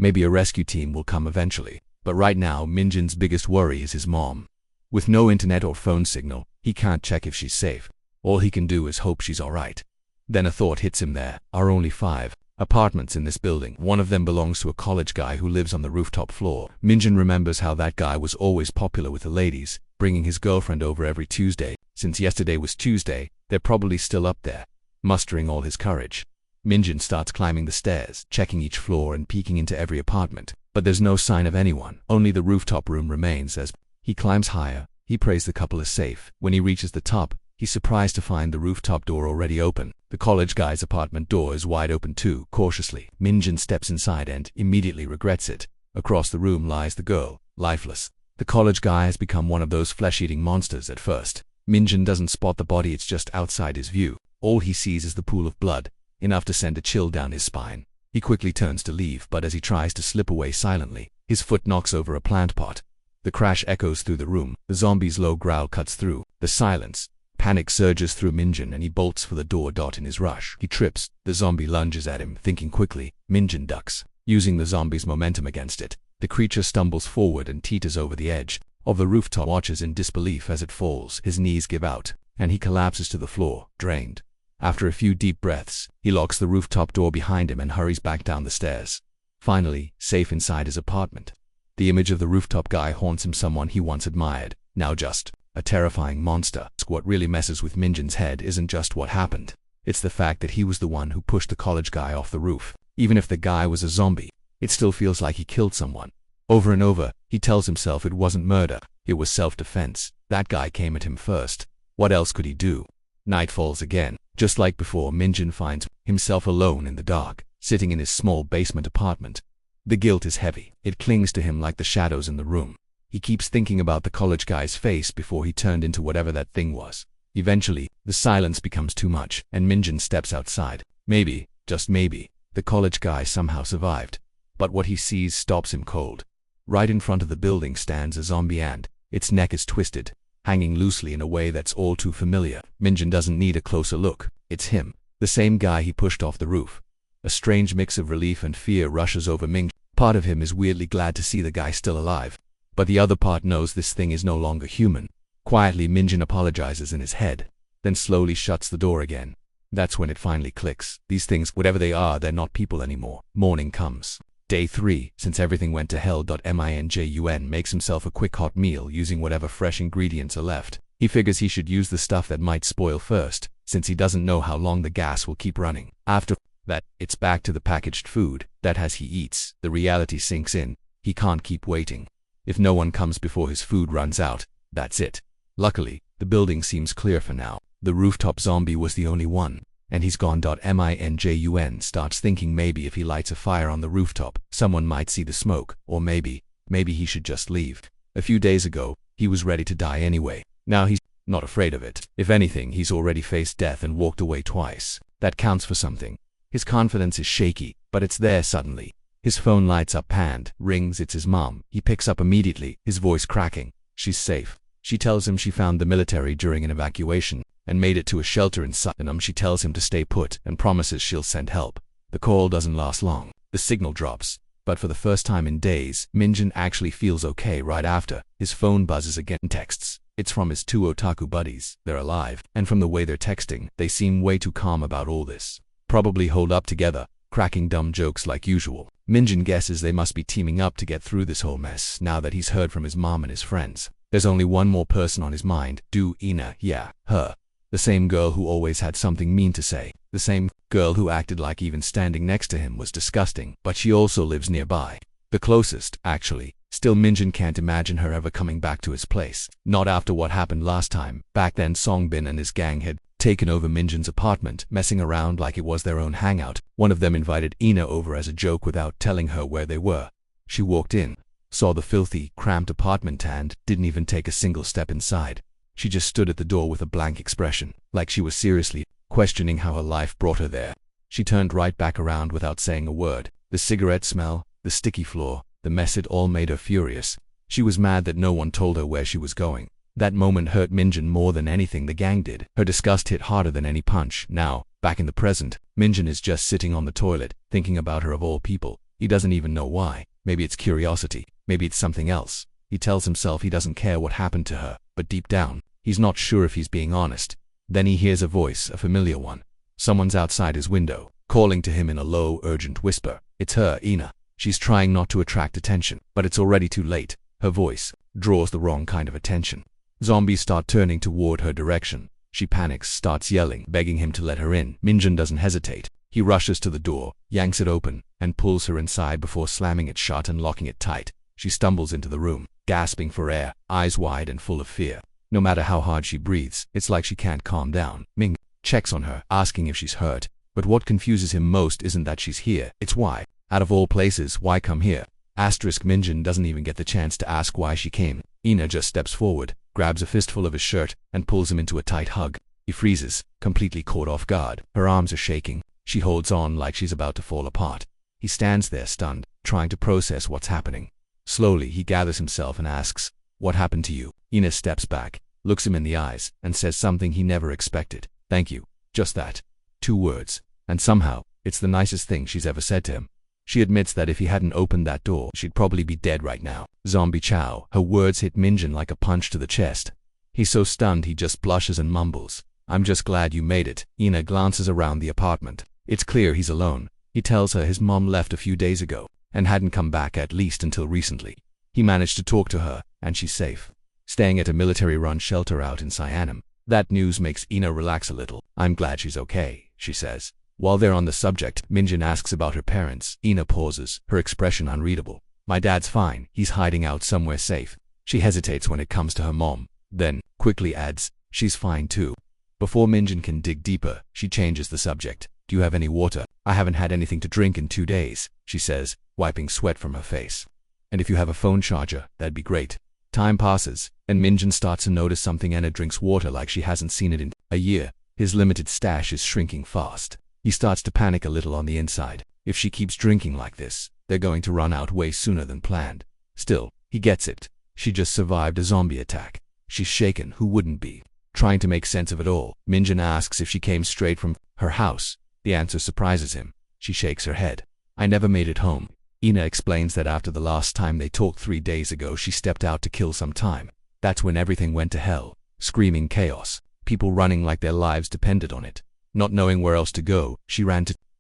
Maybe a rescue team will come eventually. But right now, Minjin's biggest worry is his mom. With no internet or phone signal, he can't check if she's safe. All he can do is hope she's alright. Then a thought hits him. There are only 5 apartments in this building. One of them belongs to a college guy who lives on the rooftop floor. Minjin remembers how that guy was always popular with the ladies, bringing his girlfriend over every Tuesday. Since yesterday was Tuesday, they're probably still up there. Mustering all his courage, Minjin starts climbing the stairs, checking each floor and peeking into every apartment. But there's no sign of anyone. Only the rooftop room remains. As he climbs higher, he prays the couple is safe. When he reaches the top, he's surprised to find the rooftop door already open. The college guy's apartment door is wide open too. Cautiously, Minjin steps inside and immediately regrets it. Across the room lies the girl, lifeless. The college guy has become one of those flesh-eating monsters at first. Minjin doesn't spot the body, it's just outside his view. All he sees is the pool of blood, enough to send a chill down his spine. He quickly turns to leave, but as he tries to slip away silently, his foot knocks over a plant pot. The crash echoes through the room. The zombie's low growl cuts through the silence. Panic surges through Minjin and he bolts for the door. In his rush, he trips. The zombie lunges at him. Thinking quickly, Minjin ducks, using the zombie's momentum against it. The creature stumbles forward and teeters over the edge of the rooftop. Watches in disbelief as it falls. His knees give out, and he collapses to the floor, drained. After a few deep breaths, he locks the rooftop door behind him and hurries back down the stairs. Finally, safe inside his apartment, the image of the rooftop guy haunts him, someone he once admired, now just a terrifying monster. What really messes with Minjin's head isn't just what happened. It's the fact that he was the one who pushed the college guy off the roof. Even if the guy was a zombie, it still feels like he killed someone. Over and over, he tells himself it wasn't murder, it was self-defense. That guy came at him first. What else could he do? Night falls again. Just like before, Minjin finds himself alone in the dark, sitting in his small basement apartment. The guilt is heavy. It clings to him like the shadows in the room. He keeps thinking about the college guy's face before he turned into whatever that thing was. Eventually, the silence becomes too much, and Minjin steps outside. Maybe, just maybe, the college guy somehow survived. But what he sees stops him cold. Right in front of the building stands a zombie and its neck is twisted, hanging loosely in a way that's all too familiar. Minjin doesn't need a closer look. It's him, the same guy he pushed off the roof. A strange mix of relief and fear rushes over Minjin. Part of him is weirdly glad to see the guy still alive, but the other part knows this thing is no longer human. Quietly, Minjin apologizes in his head, then slowly shuts the door again. That's when it finally clicks. These things, whatever they are, they're not people anymore. Morning comes. Day 3, since everything went to hell. Manjun makes himself a quick hot meal using whatever fresh ingredients are left. He figures he should use the stuff that might spoil first, since he doesn't know how long the gas will keep running. After that, it's back to the packaged food. That as he eats, the reality sinks in. He can't keep waiting. If no one comes before his food runs out, that's it. Luckily, the building seems clear for now. The rooftop zombie was the only one, and he's gone. Manjun starts thinking maybe if he lights a fire on the rooftop, someone might see the smoke, or maybe he should just leave. A few days ago, he was ready to die anyway. Now he's not afraid of it. If anything, he's already faced death and walked away twice. That counts for something. His confidence is shaky, but it's there suddenly. His phone lights up and rings. It's his mom. He picks up immediately, his voice cracking. She's safe. She tells him she found the military during an evacuation and made it to a shelter in Sutton. She tells him to stay put and promises she'll send help. The call doesn't last long. The signal drops. But for the first time in days, Minjin actually feels okay. Right after, his phone buzzes again. Texts. It's from his 2 otaku buddies. They're alive, and from the way they're texting, they seem way too calm about all this. Probably holed up together, cracking dumb jokes like usual. Minjin guesses they must be teaming up to get through this whole mess now that he's heard from his mom and his friends. There's only one more person on his mind. Ina, yeah, her. The same girl who always had something mean to say. The same girl who acted like even standing next to him was disgusting. But she also lives nearby. The closest, actually. Still, Minjin can't imagine her ever coming back to his place. Not after what happened last time. Back then, Songbin and his gang had taken over Minjin's apartment, messing around like it was their own hangout. One of them invited Ina over as a joke without telling her where they were. She walked in, saw the filthy, cramped apartment and didn't even take a single step inside. She just stood at the door with a blank expression, like she was seriously questioning how her life brought her there. She turned right back around without saying a word. The cigarette smell, the sticky floor, the mess, it all made her furious. She was mad that no one told her where she was going. That moment hurt Minjin more than anything the gang did. Her disgust hit harder than any punch. Now, back in the present, Minjin is just sitting on the toilet, thinking about her of all people. He doesn't even know why. Maybe it's curiosity. Maybe it's something else. He tells himself he doesn't care what happened to her, but deep down, he's not sure if he's being honest. Then he hears a voice, a familiar one. Someone's outside his window, calling to him in a low, urgent whisper. It's her, Ina. She's trying not to attract attention, but it's already too late. Her voice draws the wrong kind of attention. Zombies start turning toward her direction. She panics, starts yelling, begging him to let her in. Minjin doesn't hesitate. He rushes to the door, yanks it open, and pulls her inside before slamming it shut and locking it tight. She stumbles into the room, gasping for air, eyes wide and full of fear. No matter how hard she breathes, it's like she can't calm down. Ming checks on her, asking if she's hurt. But what confuses him most isn't that she's here, it's why. Out of all places, why come here? Minjin doesn't even get the chance to ask why she came. Ina just steps forward, grabs a fistful of his shirt, and pulls him into a tight hug. He freezes, completely caught off guard. Her arms are shaking. She holds on like she's about to fall apart. He stands there stunned, trying to process what's happening. Slowly, he gathers himself and asks, "What happened to you?" Ina steps back, looks him in the eyes, and says something he never expected. "Thank you." Just that. 2 words. And somehow, it's the nicest thing she's ever said to him. She admits that if he hadn't opened that door, she'd probably be dead right now. Zombie chow. Her words hit Minjin like a punch to the chest. He's so stunned he just blushes and mumbles, "I'm just glad you made it." Ina glances around the apartment. It's clear he's alone. He tells her his mom left a few days ago, and hadn't come back at least until recently. He managed to talk to her, and she's safe, staying at a military-run shelter out in Sianam. That news makes Ina relax a little. "I'm glad she's okay," she says. While they're on the subject, Minjin asks about her parents. Ina pauses, her expression unreadable. "My dad's fine. He's hiding out somewhere safe." She hesitates when it comes to her mom, then quickly adds, "She's fine too." Before Minjin can dig deeper, she changes the subject. "Do you have any water?" "I haven't had anything to drink in 2 days," she says, wiping sweat from her face. "And if you have a phone charger, that'd be great." Time passes, and Minjin starts to notice something. Ina drinks water like she hasn't seen it in a year. His limited stash is shrinking fast. He starts to panic a little on the inside. If she keeps drinking like this, they're going to run out way sooner than planned. Still, he gets it. She just survived a zombie attack. She's shaken, who wouldn't be? Trying to make sense of it all, Minjin asks if she came straight from her house. The answer surprises him. She shakes her head. "I never made it home." Ina explains that after the last time they talked 3 days ago, she stepped out to kill some time. That's when everything went to hell. Screaming chaos. People running like their lives depended on it. Not knowing where else to go, she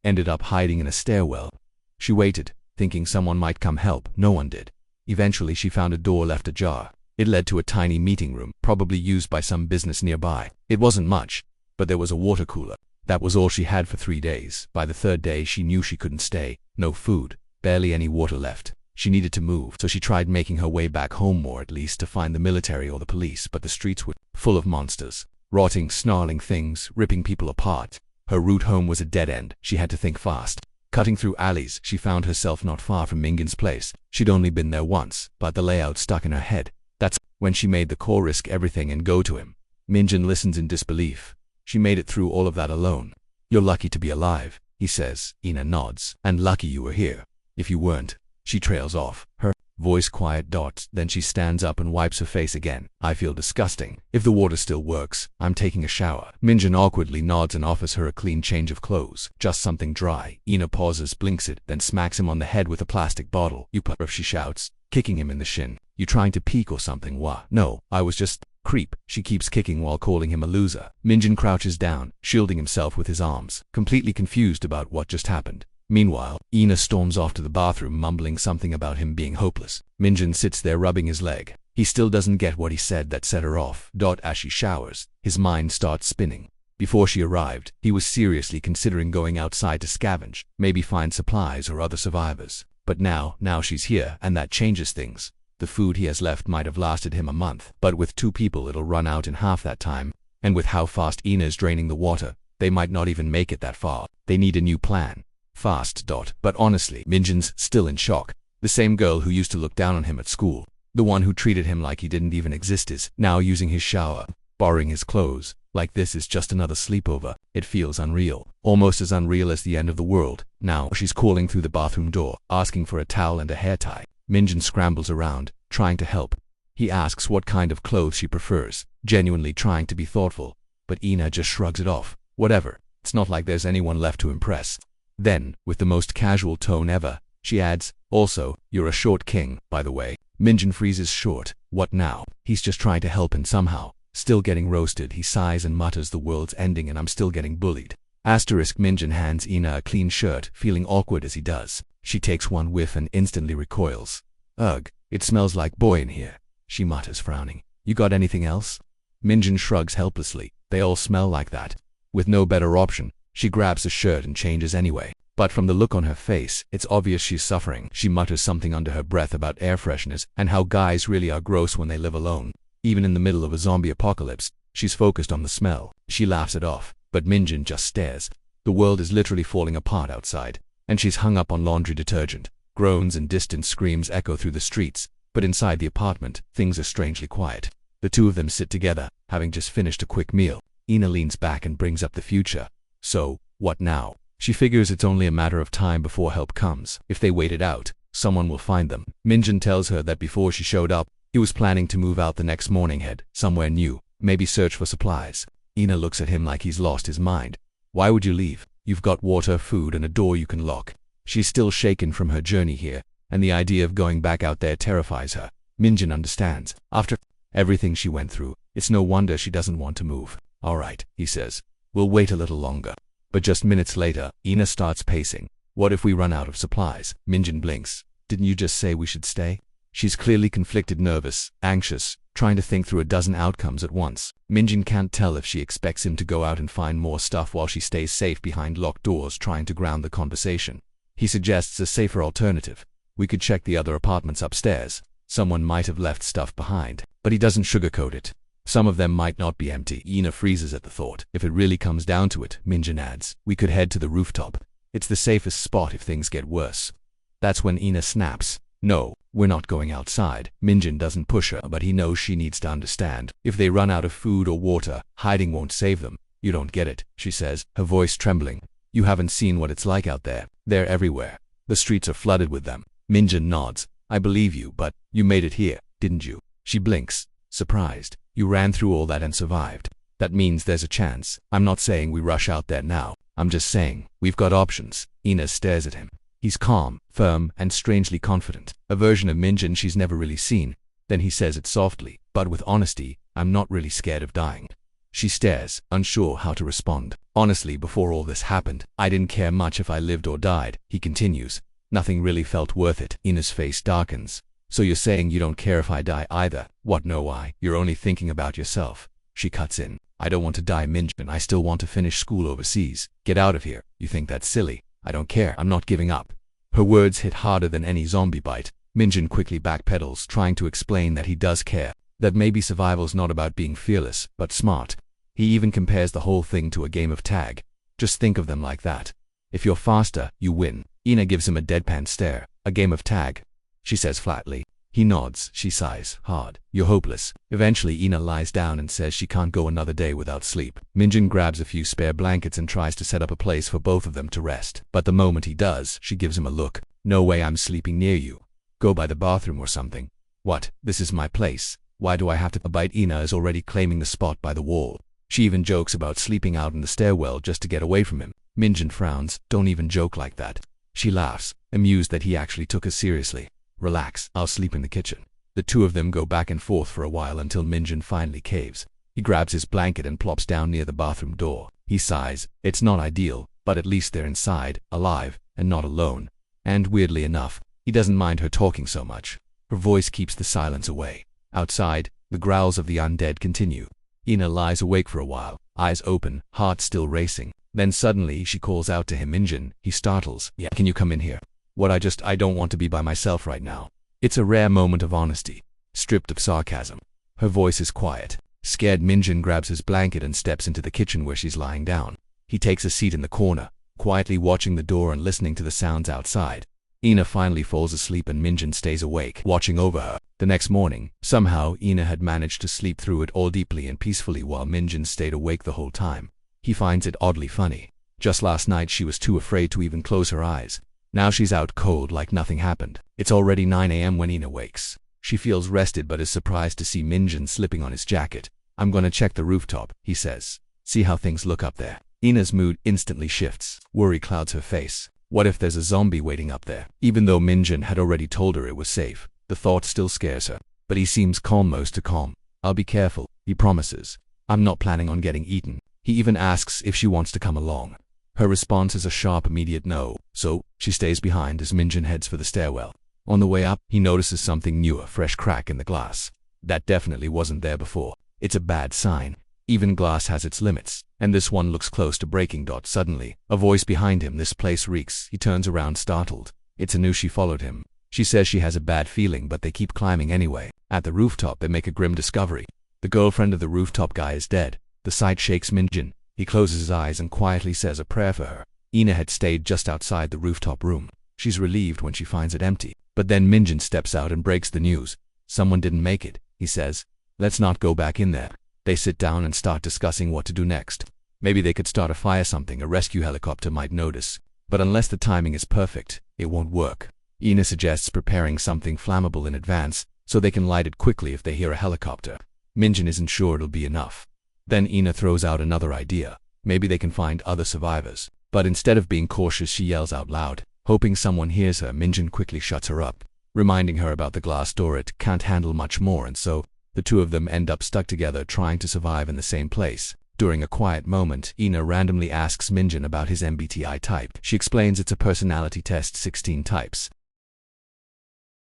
ended up hiding in a stairwell. She waited, thinking someone might come help. No one did. Eventually, she found a door left ajar. It led to a tiny meeting room, probably used by some business nearby. It wasn't much, but there was a water cooler. That was all she had for 3 days. By the 3rd day, she knew she couldn't stay. No food, barely any water left. She needed to move, so she tried making her way back home, or at least to find the military or the police, but the streets were full of monsters. Rotting, snarling things, ripping people apart. Her route home was a dead end. She had to think fast. Cutting through alleys, she found herself not far from Mingin's place. She'd only been there once, but the layout stuck in her head. That's when she made the call, risk everything and go to him. Minjin listens in disbelief. She made it through all of that alone. "You're lucky to be alive," he says. Ina nods. "And lucky you were here. If you weren't." She trails off, her voice quiet. Then she stands up and wipes her face again. "I feel disgusting. If the water still works, I'm taking a shower." Minjin awkwardly nods and offers her a clean change of clothes. Just something dry. Ina pauses, blinks it, then smacks him on the head with a plastic bottle. "You pup," she shouts, kicking him in the shin. "You trying to peek or something, wha?" "No, I was just..." "Creep." She keeps kicking while calling him a loser. Minjin crouches down, shielding himself with his arms, completely confused about what just happened. Meanwhile, Ina storms off to the bathroom, mumbling something about him being hopeless. Minjin sits there rubbing his leg. He still doesn't get what he said that set her off. As she showers, his mind starts spinning. Before she arrived, he was seriously considering going outside to scavenge, maybe find supplies or other survivors. But now she's here, and that changes things. The food he has left might have lasted him a month, but with 2 people it'll run out in half that time. And with how fast Ina is draining the water, they might not even make it that far. They need a new plan. Fast. But honestly, Minjin's still in shock. The same girl who used to look down on him at school, the one who treated him like he didn't even exist, is now using his shower, borrowing his clothes, like this is just another sleepover. It feels unreal, almost as unreal as the end of the world. Now she's calling through the bathroom door, asking for a towel and a hair tie. Minjin scrambles around, trying to help. He asks what kind of clothes she prefers, genuinely trying to be thoughtful, but Ina just shrugs it off. Whatever, it's not like there's anyone left to impress. Then, with the most casual tone ever, She adds, also, you're a short king, by the way. Minjin freezes short. What now? He's just trying to help and somehow, still getting roasted. He sighs and mutters, the world's ending and I'm still getting bullied. Asterisk. Minjin hands Ina a clean shirt, feeling awkward as he does. She takes one whiff and instantly recoils. Ugh, it smells like boy in here, she mutters, frowning. You got anything else? Minjin shrugs helplessly. They all smell like that. With no better option, she grabs a shirt and changes anyway. But from the look on her face, it's obvious she's suffering. She mutters something under her breath about air fresheners and how guys really are gross when they live alone. Even in the middle of a zombie apocalypse, she's focused on the smell. She laughs it off, but Minjin just stares. The world is literally falling apart outside, and she's hung up on laundry detergent. Groans and distant screams echo through the streets, but inside the apartment, things are strangely quiet. The two of them sit together, having just finished a quick meal. Ina leans back and brings up the future. So, what now? She figures it's only a matter of time before help comes. If they wait it out, someone will find them. Minjin tells her that before she showed up, he was planning to move out the next morning, head somewhere new, maybe search for supplies. Ina looks at him like he's lost his mind. Why would you leave? You've got water, food, and a door you can lock. She's still shaken from her journey here, and the idea of going back out there terrifies her. Minjin understands. After everything she went through, it's no wonder she doesn't want to move. All right, he says. We'll wait a little longer. But just minutes later, Ina starts pacing. What if we run out of supplies? Minjin blinks. Didn't you just say we should stay? She's clearly conflicted, nervous, anxious, trying to think through a dozen outcomes at once. Minjin can't tell if she expects him to go out and find more stuff while she stays safe behind locked doors, trying to ground the conversation. He suggests a safer alternative. We could check the other apartments upstairs. Someone might have left stuff behind. But he doesn't sugarcoat it. Some of them might not be empty. Ina freezes at the thought. If it really comes down to it, Minjin adds, we could head to the rooftop. It's the safest spot if things get worse. That's when Ina snaps. No, we're not going outside. Minjin doesn't push her, but he knows she needs to understand. If they run out of food or water, hiding won't save them. You don't get it, she says, her voice trembling. You haven't seen what it's like out there. They're everywhere. The streets are flooded with them. Minjin nods. I believe you, but you made it here, didn't you? She blinks, surprised. You ran through all that and survived. That means there's a chance. I'm not saying we rush out there now. I'm just saying, we've got options. Ina stares at him. He's calm, firm, and strangely confident. A version of Minjin she's never really seen. Then he says it softly, but with honesty, I'm not really scared of dying. She stares, unsure how to respond. Honestly, before all this happened, I didn't care much if I lived or died, he continues. Nothing really felt worth it. Ina's face darkens. So you're saying you don't care if I die either? What, no, why? You're only thinking about yourself. She cuts in. I don't want to die, Minjin. I still want to finish school overseas. Get out of here. You think that's silly? I don't care. I'm not giving up. Her words hit harder than any zombie bite. Minjin quickly backpedals, trying to explain that he does care. That maybe survival's not about being fearless, but smart. He even compares the whole thing to a game of tag. Just think of them like that. If you're faster, you win. Ina gives him a deadpan stare. A game of tag, she says flatly. He nods. She sighs hard. You're hopeless. Eventually, Ina lies down and says she can't go another day without sleep. Minjin grabs a few spare blankets and tries to set up a place for both of them to rest. But the moment he does, she gives him a look. No way I'm sleeping near you. Go by the bathroom or something. What? This is my place. Why do I have to bite? Ina is already claiming the spot by the wall. She even jokes about sleeping out in the stairwell just to get away from him. Minjin frowns. Don't even joke like that. She laughs, amused that he actually took her seriously. Relax, I'll sleep in the kitchen. The two of them go back and forth for a while until Minjin finally caves. He grabs his blanket and plops down near the bathroom door. He sighs. It's not ideal, but at least they're inside, alive, and not alone. And weirdly enough, he doesn't mind her talking so much. Her voice keeps the silence away. Outside, the growls of the undead continue. Ina lies awake for a while, eyes open, heart still racing. Then suddenly she calls out to him. Minjin. He startles. Yeah, can you come in here? What? I don't want to be by myself right now. It's a rare moment of honesty, stripped of sarcasm. Her voice is quiet. Scared, Minjin grabs his blanket and steps into the kitchen where she's lying down. He takes a seat in the corner, quietly watching the door and listening to the sounds outside. Ina finally falls asleep and Minjin stays awake, watching over her. The next morning, somehow Ina had managed to sleep through it all deeply and peacefully while Minjin stayed awake the whole time. He finds it oddly funny. Just last night she was too afraid to even close her eyes. Now she's out cold like nothing happened. It's already 9 a.m. when Ina wakes. She feels rested but is surprised to see Minjin slipping on his jacket. I'm gonna check the rooftop, he says. See how things look up there. Ina's mood instantly shifts. Worry clouds her face. What if there's a zombie waiting up there? Even though Minjin had already told her it was safe, the thought still scares her. But he seems calm, most to calm. I'll be careful, he promises. I'm not planning on getting eaten. He even asks if she wants to come along. Her response is a sharp, immediate no, so she stays behind as Minjin heads for the stairwell. On the way up, he notices something new, a fresh crack in the glass. That definitely wasn't there before. It's a bad sign. Even glass has its limits, and this one looks close to breaking. Suddenly, a voice behind him. This place reeks. He turns around, startled. It's Anu. She followed him. She says she has a bad feeling, but they keep climbing anyway. At the rooftop, they make a grim discovery. The girlfriend of the rooftop guy is dead. The sight shakes Minjin. He closes his eyes and quietly says a prayer for her. Ina had stayed just outside the rooftop room. She's relieved when she finds it empty. But then Minjin steps out and breaks the news. Someone didn't make it, he says. Let's not go back in there. They sit down and start discussing what to do next. Maybe they could start a fire, something a rescue helicopter might notice. But unless the timing is perfect, it won't work. Ina suggests preparing something flammable in advance, so they can light it quickly if they hear a helicopter. Minjin isn't sure it'll be enough. Then Ina throws out another idea. Maybe they can find other survivors. But instead of being cautious, she yells out loud. Hoping someone hears her, Minjin quickly shuts her up, reminding her about the glass door. It can't handle much more, and so the two of them end up stuck together trying to survive in the same place. During a quiet moment, Ina randomly asks Minjin about his MBTI type. She explains it's a personality test, 16 types.